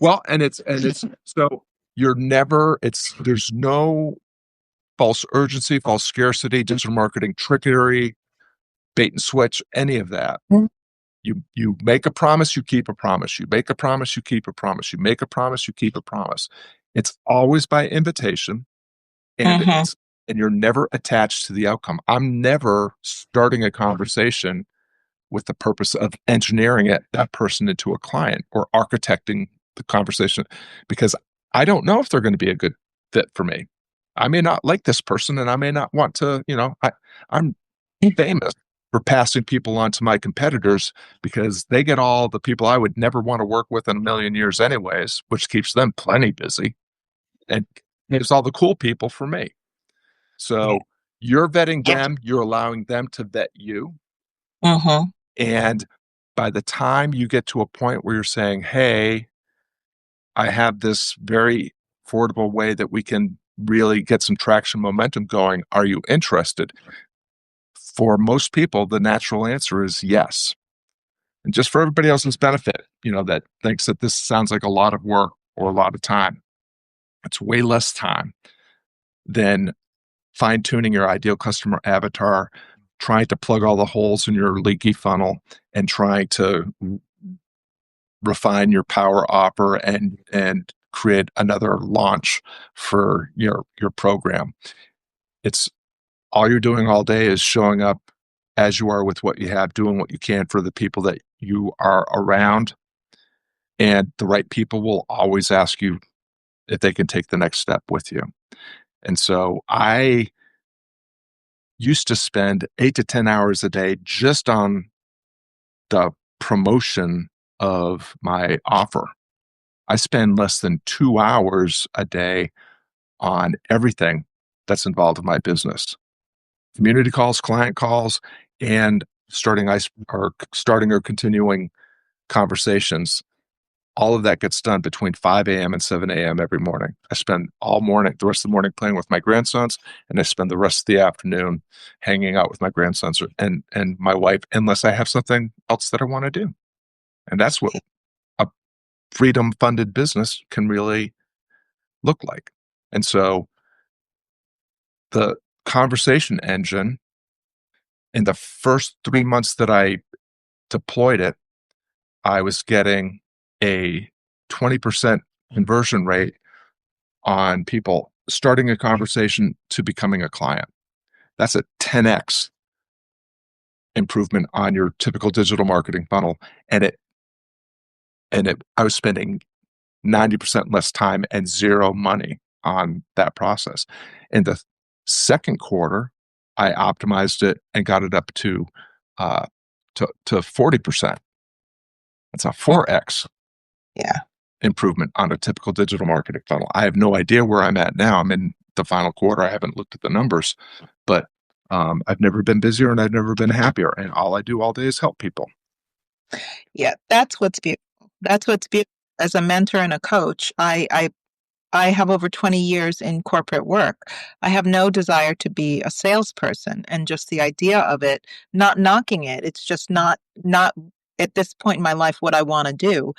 Well, and it's so you're never, there's no false urgency, false scarcity, digital marketing trickery, bait and switch, any of that. Mm-hmm. You make a promise, you keep a promise. You make a promise, you keep a promise. You make a promise, you keep a promise. It's always by invitation, and and you're never attached to the outcome. I'm never starting a conversation with the purpose of engineering that person into a client or architecting the conversation, because I don't know if they're going to be a good fit for me. I may not like this person, and I may not want to, I'm famous for passing people on to my competitors because they get all the people I would never want to work with in a million years anyways, which keeps them plenty busy, and gives all the cool people for me. So you're vetting them, you're allowing them to vet you. And by the time you get to a point where you're saying, hey, I have this very affordable way that we can really get some traction, momentum going. Are you interested? For most people, the natural answer is yes. And just for everybody else's benefit, that thinks that this sounds like a lot of work or a lot of time, it's way less time than fine-tuning your ideal customer avatar, trying to plug all the holes in your leaky funnel, and trying to refine your power offer and create another launch for your program. It's all you're doing all day is showing up as you are with what you have, doing what you can for the people that you are around. And the right people will always ask you if they can take the next step with you. And so I used to spend 8 to 10 hours a day just on the promotion of my offer. I spend less than 2 hours a day on everything that's involved in my business. Community calls, client calls, and starting or continuing conversations. All of that gets done between 5 a.m. and 7 a.m. every morning. I spend the rest of the morning playing with my grandsons, and I spend the rest of the afternoon hanging out with my grandsons and my wife, unless I have something else that I want to do. And that's what a freedom-funded business can really look like. And so the conversation engine, in the first 3 months that I deployed it, I was getting a 20% conversion rate on people starting a conversation to becoming a client. That's a 10x improvement on your typical digital marketing funnel. And I was spending 90% less time and zero money on that process. In the second quarter, I optimized it and got it up to 40%. That's a 4x improvement on a typical digital marketing funnel. I have no idea where I'm at now. I'm in the final quarter. I haven't looked at the numbers, but I've never been busier and I've never been happier. And all I do all day is help people. Yeah, that's what's beautiful. That's what's beautiful. As a mentor and a coach, I have over 20 years in corporate work. I have no desire to be a salesperson, and just the idea of it, not knocking it. It's just not at this point in my life what I want to do.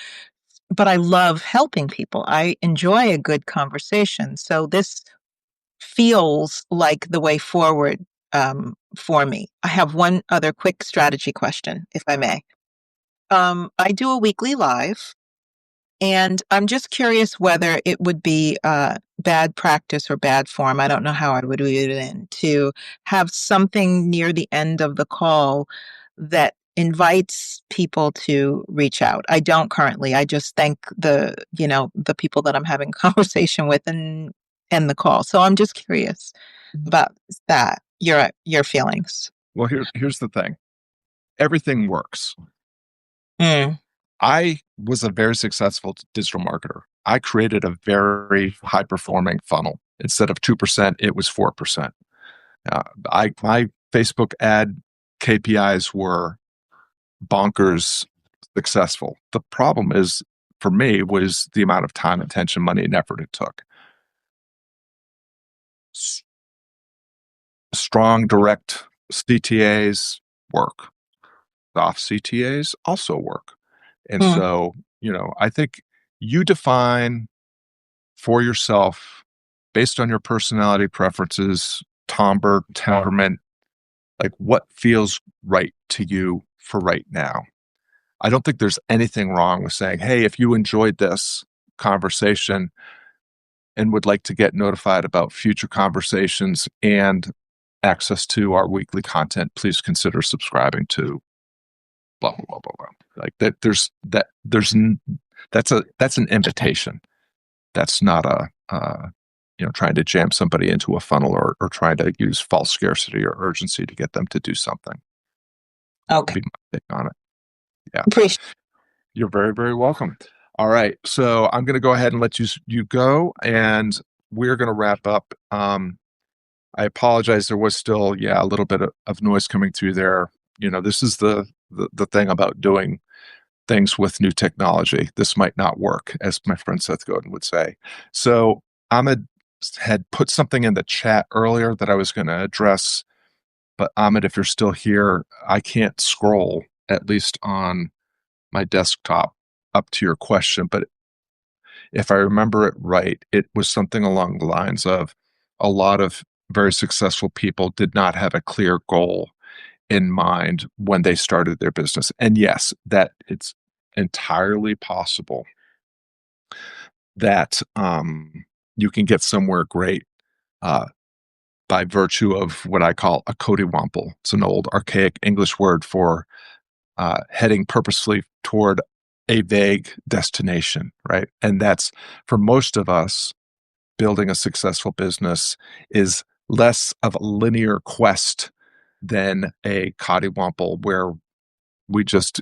But I love helping people. I enjoy a good conversation. So this feels like the way forward for me. I have one other quick strategy question, if I may. I do a weekly live, and I'm just curious whether it would be bad practice or bad form. I don't know how I would read it in, to have something near the end of the call that invites people to reach out. I don't currently. I just thank the people that I'm having conversation with and end the call. So I'm just curious about that. Your feelings. Well, here's the thing. Everything works. Mm. I was a very successful digital marketer. I created a very high performing funnel. Instead of 2%, it was 4%. My Facebook ad KPIs were bonkers successful. The problem is, for me, was the amount of time, attention, money, and effort it took. Strong direct CTAs work. Soft CTAs also work. And so, I think you define for yourself, based on your personality preferences, temperament, like what feels right to you for right now. I don't think there's anything wrong with saying, hey, if you enjoyed this conversation and would like to get notified about future conversations and access to our weekly content, please consider subscribing to blah, blah, blah, blah, blah. Like that, that's an invitation. That's not trying to jam somebody into a funnel or trying to use false scarcity or urgency to get them to do something. Okay. Be my take on it. Yeah. Appreciate. You're very, very welcome. All right. So I'm going to go ahead and let you go, and we're going to wrap up. I apologize. There was still, a little bit of noise coming through there. This is the thing about doing things with new technology. This might not work, as my friend Seth Godin would say. So Ahmed had put something in the chat earlier that I was going to address. But Ahmed, if you're still here, I can't scroll, at least on my desktop, up to your question. But if I remember it right, it was something along the lines of a lot of very successful people did not have a clear goal in mind when they started their business. And yes, that it's entirely possible that you can get somewhere great by virtue of what I call a Codywomple. It's an old archaic English word for heading purposefully toward a vague destination, right? And that's, for most of us, building a successful business is less of a linear quest than a Codywomple where we just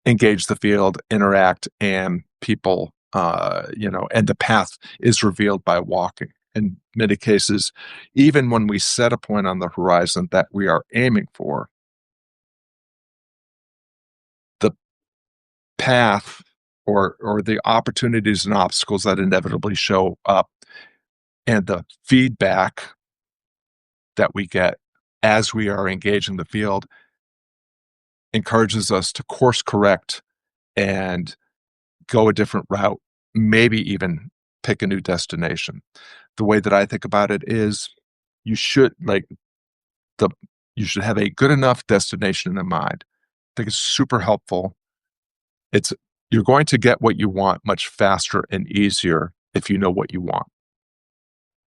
engage the field, interact, and people, and the path is revealed by walking. In many cases, even when we set a point on the horizon that we are aiming for, the path or the opportunities and obstacles that inevitably show up and the feedback that we get as we are engaging the field encourages us to course correct and go a different route, maybe even pick a new destination. The way that I think about it is you should have a good enough destination in mind. I think it's super helpful. You're going to get what you want much faster and easier if you know what you want.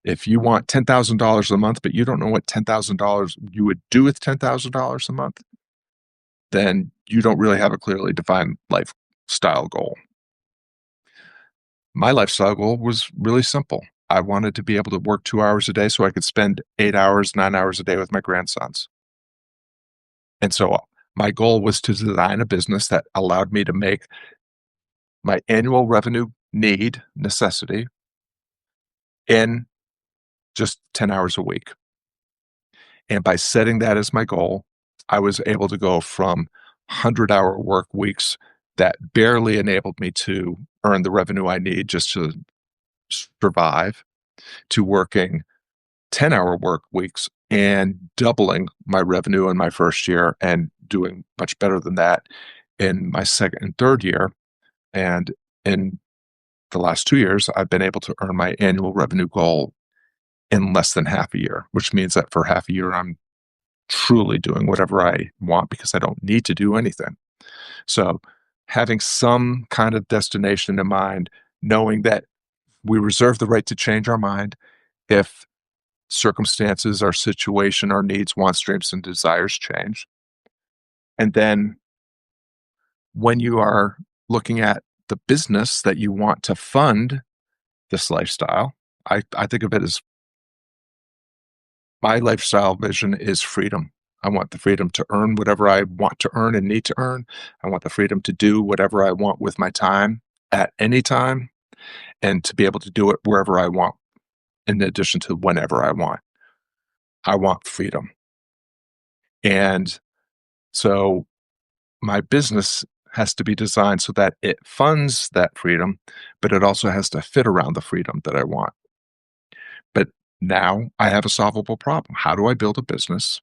If you want $10,000 a month, but you don't know what $10,000 you would do with $10,000 a month, then you don't really have a clearly defined lifestyle goal. My lifestyle goal was really simple. I wanted to be able to work 2 hours a day so I could spend 8 hours, 9 hours a day with my grandsons. And so my goal was to design a business that allowed me to make my annual revenue necessity in just 10 hours a week. And by setting that as my goal, I was able to go from 100-hour work weeks that barely enabled me to earn the revenue I need just to survive, to working 10-hour work weeks and doubling my revenue in my first year and doing much better than that in my second and third year. And in the last 2 years, I've been able to earn my annual revenue goal in less than half a year, which means that for half a year, I'm truly doing whatever I want because I don't need to do anything. So having some kind of destination in mind, knowing that we reserve the right to change our mind if circumstances, our situation, our needs, wants, dreams, and desires change. And then when you are looking at the business that you want to fund this lifestyle, I think of it as my lifestyle vision is freedom. I want the freedom to earn whatever I want to earn and need to earn. I want the freedom to do whatever I want with my time at any time and to be able to do it wherever I want, in addition to whenever I want. I want freedom. And so my business has to be designed so that it funds that freedom, but it also has to fit around the freedom that I want. But now I have a solvable problem. How do I build a business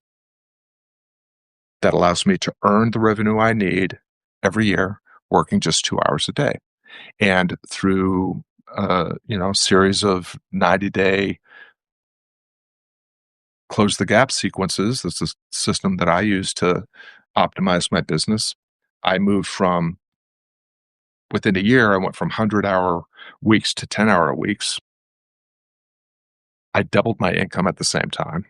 that allows me to earn the revenue I need every year, working just 2 hours a day? And through series of 90-day close the gap sequences, that's a system that I use to optimize my business. I moved from, within a year, I went from 100-hour weeks to 10-hour weeks. I doubled my income at the same time.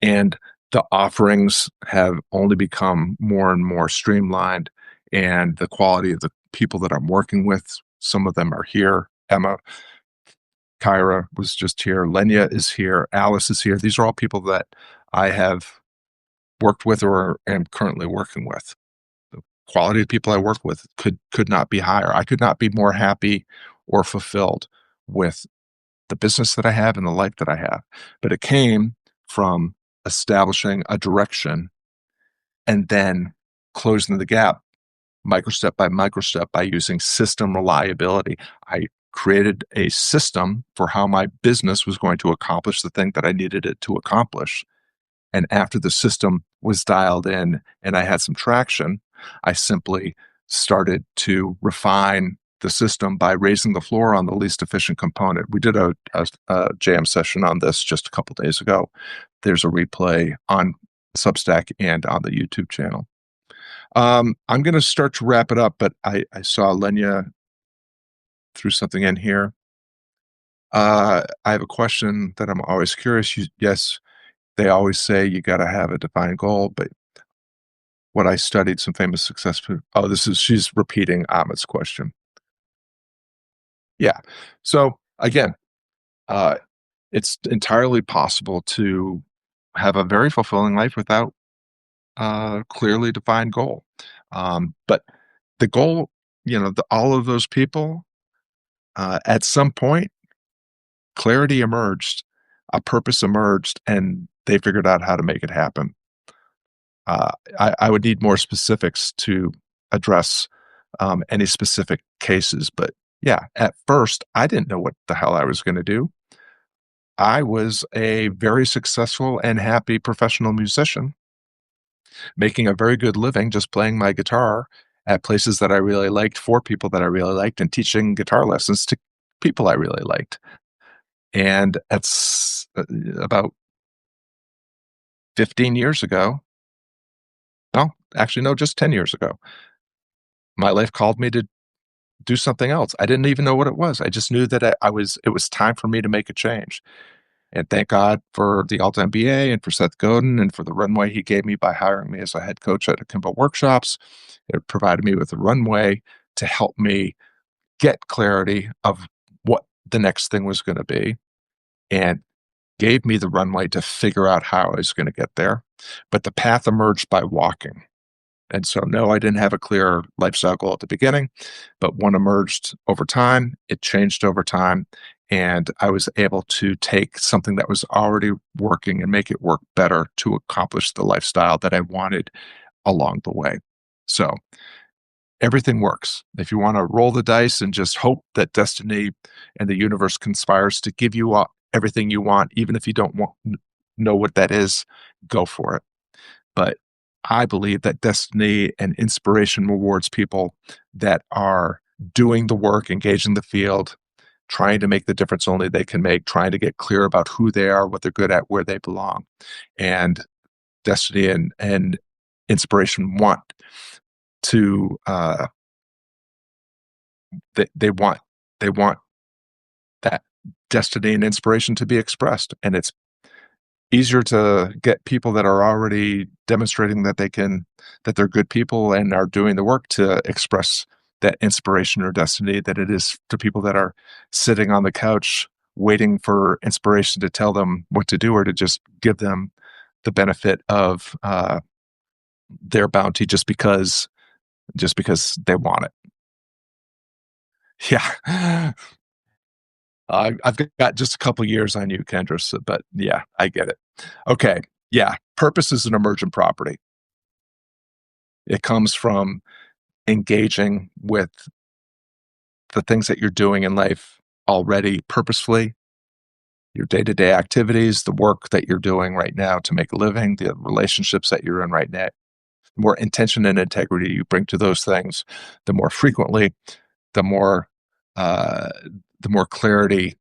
And the offerings have only become more and more streamlined, and the quality of the people that I'm working with, some of them are here. Emma, Kyra was just here. Lenya is here. Alice is here. These are all people that I have worked with or am currently working with. The quality of people I work with could not be higher. I could not be more happy or fulfilled with the business that I have and the life that I have. But it came from establishing a direction and then closing the gap microstep by microstep by using system reliability. I created a system for how my business was going to accomplish the thing that I needed it to accomplish. And after the system was dialed in and I had some traction, I simply started to refine the system by raising the floor on the least efficient component. We did a jam session on this just a couple days ago. There's a replay on Substack and on the YouTube channel. I'm going to start to wrap it up, but I saw Lenya threw something in here. I have a question that I'm always curious. Yes, they always say you got to have a defined goal, but what I studied some famous success. Oh, she's repeating Ahmed's question. Yeah. So again, it's entirely possible to have a very fulfilling life without a clearly defined goal. But the goal, all of those people, at some point, clarity emerged, a purpose emerged, and they figured out how to make it happen. I would need more specifics to address any specific cases, but yeah, at first, I didn't know what the hell I was going to do. I was a very successful and happy professional musician, making a very good living just playing my guitar at places that I really liked for people that I really liked and teaching guitar lessons to people I really liked. And that's about 15 years ago. No, actually, no, just 10 years ago. My life called me to do something else. I didn't even know what it was. I just knew that it was time for me to make a change. And thank God for the Alt MBA and for Seth Godin and for the runway he gave me by hiring me as a head coach at Akimbo Workshops. It provided me with a runway to help me get clarity of what the next thing was going to be and gave me the runway to figure out how I was going to get there. But the path emerged by walking. And so, no, I didn't have a clear lifestyle goal at the beginning, but one emerged over time. It changed over time. And I was able to take something that was already working and make it work better to accomplish the lifestyle that I wanted along the way. So everything works. If you want to roll the dice and just hope that destiny and the universe conspires to give you everything you want, even if you don't know what that is, go for it. But I believe that destiny and inspiration rewards people that are doing the work, engaging the field, trying to make the difference only they can make, trying to get clear about who they are, what they're good at, where they belong. And destiny and inspiration want to they want that destiny and inspiration to be expressed. And it's easier to get people that are already demonstrating that they're good people and are doing the work to express that inspiration or destiny than it is to people that are sitting on the couch waiting for inspiration to tell them what to do or to just give them the benefit of their bounty just because they want it. Yeah. I've got just a couple years on you, Kendra, but yeah, I get it. Okay. Yeah. Purpose is an emergent property. It comes from engaging with the things that you're doing in life already purposefully, your day-to-day activities, the work that you're doing right now to make a living, the relationships that you're in right now. The more intention and integrity you bring to those things, the more frequently, the more clarity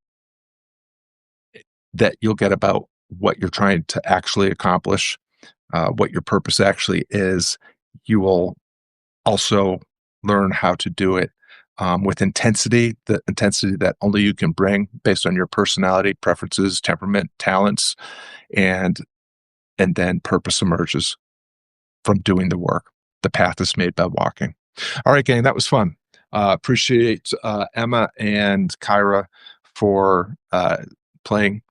that you'll get about what you're trying to actually accomplish, what your purpose actually is. You will also learn how to do it with intensity, the intensity that only you can bring based on your personality, preferences, temperament, talents, and then purpose emerges from doing the work. The path is made by walking. All right, gang, that was fun. Appreciate Emma and Kyra for playing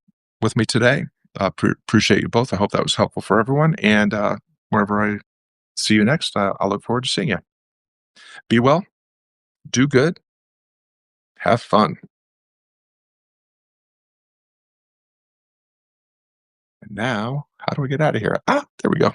with me today. Appreciate you both. I hope that was helpful for everyone. And wherever I see you next, I'll look forward to seeing you. Be well, do good, have fun. And now, how do we get out of here? There we go.